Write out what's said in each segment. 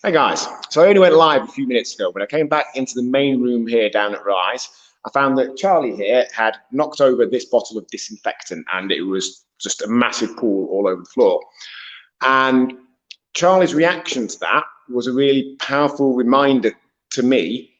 Hey guys, so I only went live a few minutes ago. When I came back into the main room here down at Rise, I found that Charlie here had knocked over this bottle of disinfectant and it was just a massive pool all over the floor. And Charlie's reaction to that was a really powerful reminder to me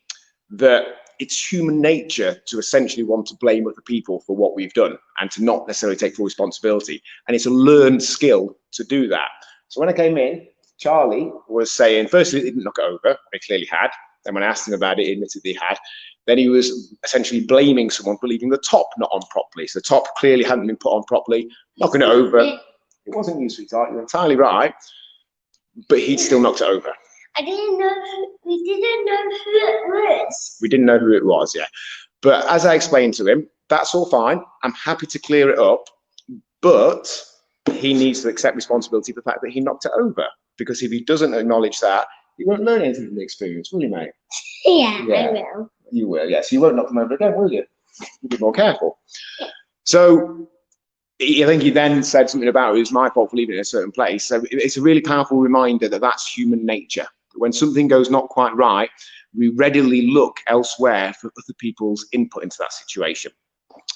that it's human nature to essentially want to blame other people for what we've done and to not necessarily take full responsibility. And it's a learned skill to do that. So when I came in, Charlie was saying, firstly, he didn't knock it over, he clearly had. Then when I asked him about it, he admitted he had. Then he was essentially blaming someone for leaving the top not on properly. So the top clearly hadn't been put on properly, knocking it over. It wasn't you, sweetheart, you're entirely right. But he'd still knocked it over. We didn't know who it was. We didn't know who it was, yeah. But as I explained to him, that's all fine. I'm happy to clear it up. But he needs to accept responsibility for the fact that he knocked it over. Because if he doesn't acknowledge that, he won't learn anything from the experience, will you, mate? Yeah, I will. You will, yes. You won't knock them over again, will you? You'll be more careful. So I think he then said something about it was my fault for leaving it in a certain place. So it's a really powerful reminder that that's human nature. When something goes not quite right, we readily look elsewhere for other people's input into that situation.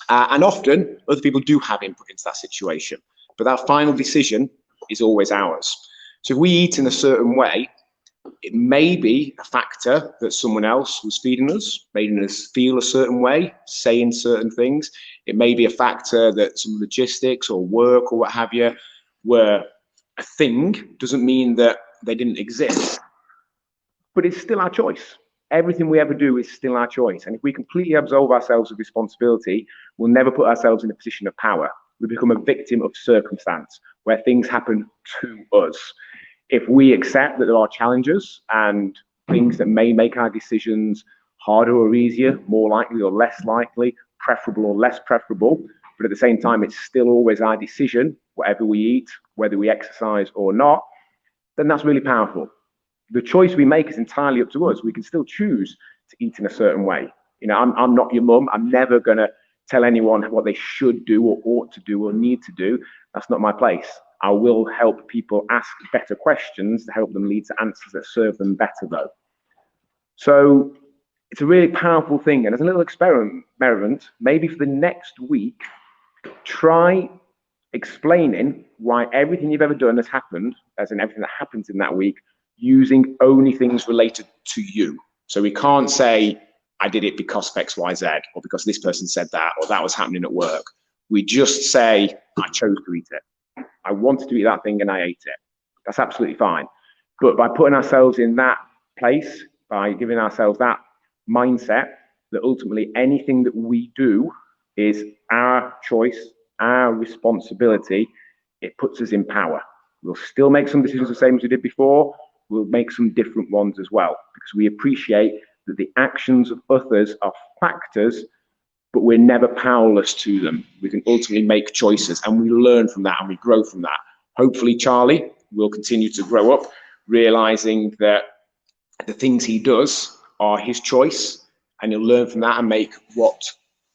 And often, other people do have input into that situation. But that final decision is always ours. So if we eat in a certain way, it may be a factor that someone else was feeding us, making us feel a certain way, saying certain things. It may be a factor that some logistics or work or what have you were a thing. Doesn't mean that they didn't exist, but it's still our choice. Everything we ever do is still our choice. And if we completely absolve ourselves of responsibility, we'll never put ourselves in a position of power. We become a victim of circumstance where things happen to us. If we accept that there are challenges and things that may make our decisions harder or easier, more likely or less likely, preferable or less preferable, but at the same time, it's still always our decision, whatever we eat, whether we exercise or not, then that's really powerful. The choice we make is entirely up to us. We can still choose to eat in a certain way. You know, I'm not your mum. I'm never going to tell anyone what they should do or ought to do or need to do. That's not my place. I will help people ask better questions to help them lead to answers that serve them better, though. So it's a really powerful thing. And as a little experiment, maybe for the next week, try explaining why everything you've ever done has happened, as in everything that happens in that week, using only things related to you. So we can't say, I did it because of X, Y, Z, or because this person said that, or that was happening at work. We just say, I chose to eat it. I wanted to eat that thing and I ate it. That's absolutely fine. But by putting ourselves in that place, by giving ourselves that mindset that ultimately anything that we do is our choice, our responsibility, it puts us in power. We'll still make some decisions the same as we did before. We'll make some different ones as well, because we appreciate that the actions of others are factors, but we're never powerless to them. We can ultimately make choices and we learn from that and we grow from that. Hopefully Charlie will continue to grow up, realizing that the things he does are his choice, and he'll learn from that and make what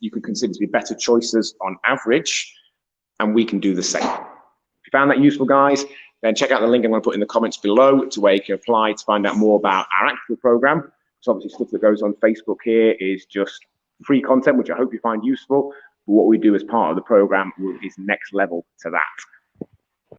you could consider to be better choices on average, and we can do the same. If you found that useful, guys, then check out the link I'm going to put in the comments below to where you can apply to find out more about our actual program. So obviously stuff that goes on Facebook here is just free content, which I hope you find useful. But what we do as part of the program is next level to that.